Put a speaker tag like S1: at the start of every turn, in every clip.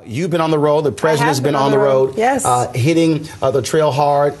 S1: You've been on the road. The president's been on the road,
S2: yes,
S1: hitting the trail hard.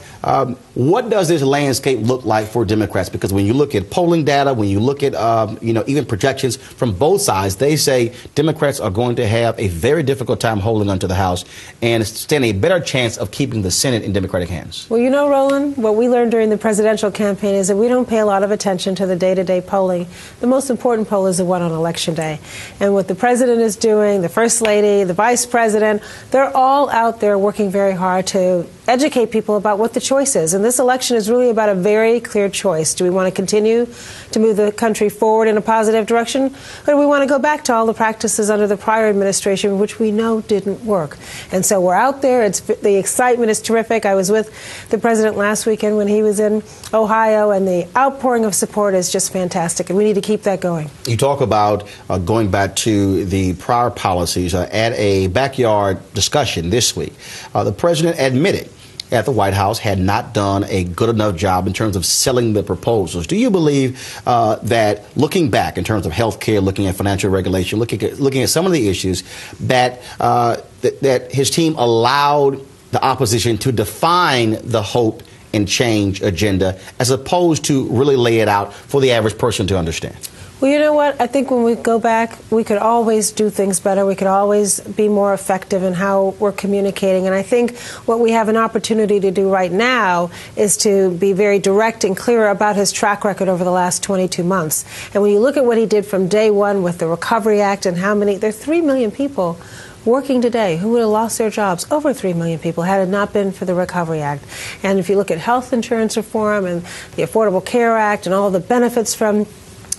S1: What does this landscape look like for Democrats? Because when you look at polling data, when you look at even projections from both sides, they say Democrats are going to have a very difficult time holding onto the House and stand a better chance of keeping the Senate in Democratic hands.
S2: Well, you know, Roland, what we learned during the presidential campaign is that we don't pay a lot of attention to the day-to-day polling. The most important poll is the one on Election Day. And what the president is doing, the First Lady, the Vice President, they're all out there working very hard to educate people about what the choice is. And this election is really about a very clear choice. Do we want to continue to move the country forward in a positive direction, or do we want to go back to all the practices under the prior administration, which we know didn't work? And so we're out there. The excitement is terrific. I was with the president last weekend when he was in Ohio, and the outpouring of support is just fantastic, and we need to keep that going.
S1: You talk about going back to the prior policies. At a backyard discussion this week, the president admitted at the White House had not done a good enough job in terms of selling the proposals. Do you believe that looking back in terms of health care, looking at financial regulation, looking at some of the issues, that that his team allowed the opposition to define the hope and change agenda as opposed to really lay it out for the average person to understand?
S2: Well, you know what? I think when we go back, we could always do things better. We could always be more effective in how we're communicating. And I think what we have an opportunity to do right now is to be very direct and clear about his track record over the last 22 months. And when you look at what he did from day one with the Recovery Act and there are 3 million people working today who would have lost their jobs, over 3 million people, had it not been for the Recovery Act. And if you look at health insurance reform and the Affordable Care Act and all the benefits from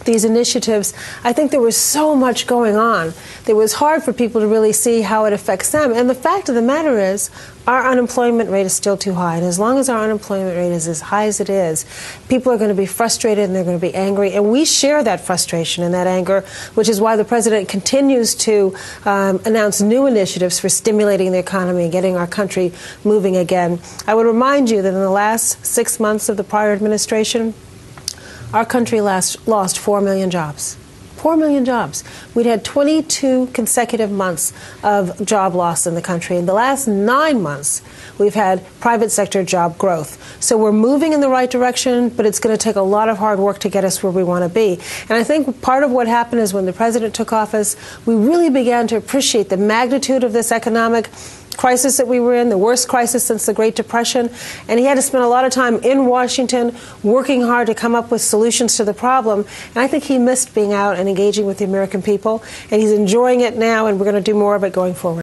S2: these initiatives, I think there was so much going on that it was hard for people to really see how it affects them. And the fact of the matter is, our unemployment rate is still too high. And as long as our unemployment rate is as high as it is, people are going to be frustrated and they're going to be angry. And we share that frustration and that anger, which is why the president continues to announce new initiatives for stimulating the economy and getting our country moving again. I would remind you that in the last 6 months of the prior administration, our country lost 4 million jobs. 4 million jobs. We'd had 22 consecutive months of job loss in the country. In the last 9 months, we've had private sector job growth. So we're moving in the right direction, but it's going to take a lot of hard work to get us where we want to be. And I think part of what happened is when the president took office, we really began to appreciate the magnitude of this economic crisis that we were in, the worst crisis since the Great Depression, and he had to spend a lot of time in Washington working hard to come up with solutions to the problem. And I think he missed being out and engaging with the American people, and he's enjoying it now, and we're going to do more of it going forward.